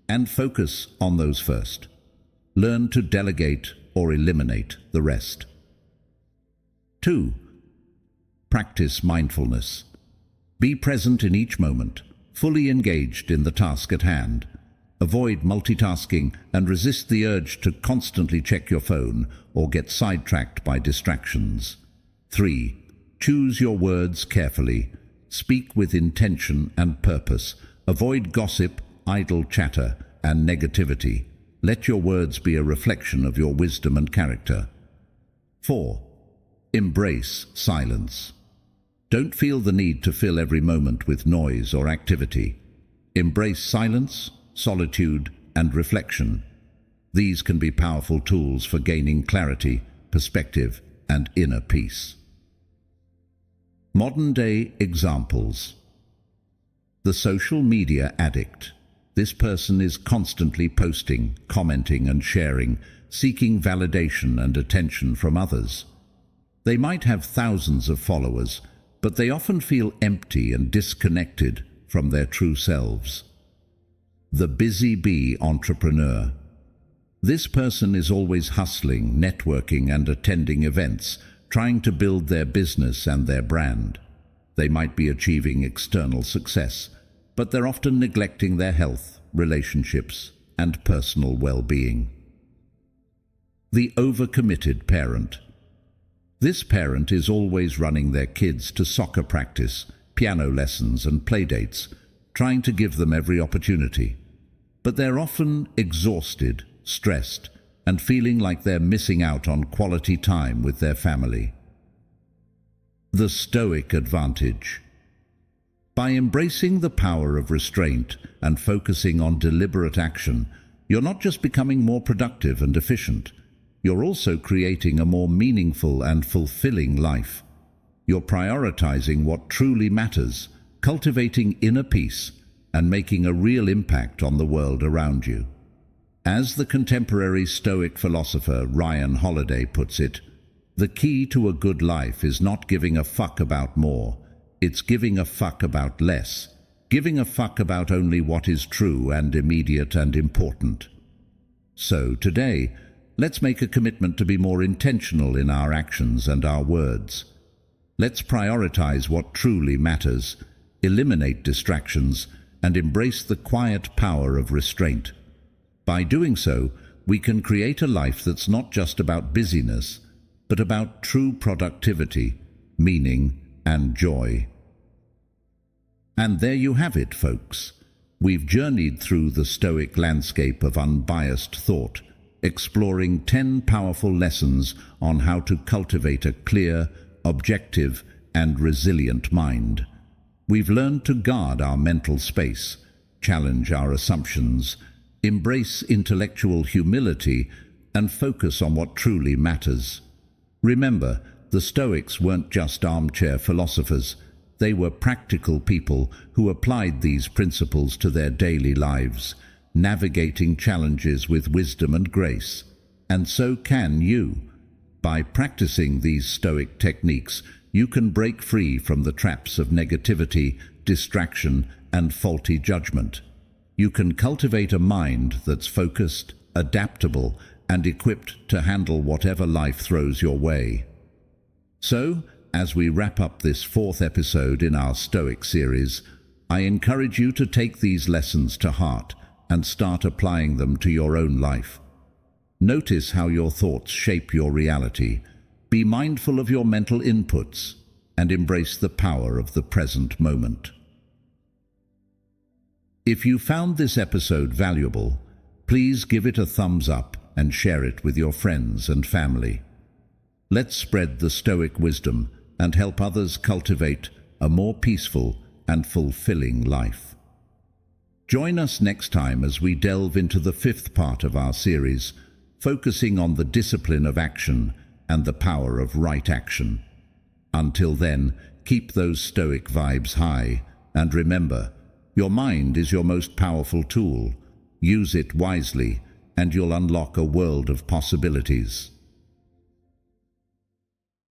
and focus on those first. Learn to delegate or eliminate the rest. 2. Practice mindfulness. Be present in each moment, fully engaged in the task at hand. Avoid multitasking and resist the urge to constantly check your phone or get sidetracked by distractions. 3. Choose your words carefully. Speak with intention and purpose. Avoid gossip, idle chatter, and negativity. Let your words be a reflection of your wisdom and character. 4. Embrace silence. Don't feel the need to fill every moment with noise or activity. Embrace silence, solitude, and reflection. These can be powerful tools for gaining clarity, perspective, and inner peace. Modern-day examples. The social media addict. This person is constantly posting, commenting, and sharing, seeking validation and attention from others. They might have thousands of followers, but they often feel empty and disconnected from their true selves. The busy bee entrepreneur. This person is always hustling, networking, and attending events, trying to build their business and their brand. They might be achieving external success, but they're often neglecting their health, relationships, and personal well-being. The overcommitted parent. This parent is always running their kids to soccer practice, piano lessons, and playdates, trying to give them every opportunity. But they're often exhausted, stressed, and feeling like they're missing out on quality time with their family. The Stoic advantage. By embracing the power of restraint and focusing on deliberate action, you're not just becoming more productive and efficient, you're also creating a more meaningful and fulfilling life. You're prioritizing what truly matters, cultivating inner peace, and making a real impact on the world around you. As the contemporary Stoic philosopher Ryan Holiday puts it, the key to a good life is not giving a fuck about more, it's giving a fuck about less, giving a fuck about only what is true and immediate and important. So today, let's make a commitment to be more intentional in our actions and our words. Let's prioritize what truly matters, eliminate distractions, and embrace the quiet power of restraint. By doing so, we can create a life that's not just about busyness, but about true productivity, meaning, and joy. And there you have it, folks. We've journeyed through the Stoic landscape of unbiased thought, exploring 10 powerful lessons on how to cultivate a clear, objective, and resilient mind. We've learned to guard our mental space, challenge our assumptions, embrace intellectual humility, and focus on what truly matters. Remember, the Stoics weren't just armchair philosophers. They were practical people who applied these principles to their daily lives, navigating challenges with wisdom and grace. And so can you. By practicing these Stoic techniques, you can break free from the traps of negativity, distraction, and faulty judgment. You can cultivate a mind that's focused, adaptable, and equipped to handle whatever life throws your way. So, as we wrap up this 4th episode in our Stoic series, I encourage you to take these lessons to heart and start applying them to your own life. Notice how your thoughts shape your reality. Be mindful of your mental inputs and embrace the power of the present moment. If you found this episode valuable, please give it a thumbs up and share it with your friends and family. Let's spread the Stoic wisdom and help others cultivate a more peaceful and fulfilling life. Join us next time as we delve into the 5th part of our series, focusing on the discipline of action and the power of right action. Until then, keep those Stoic vibes high, and remember, your mind is your most powerful tool. Use it wisely, and you'll unlock a world of possibilities.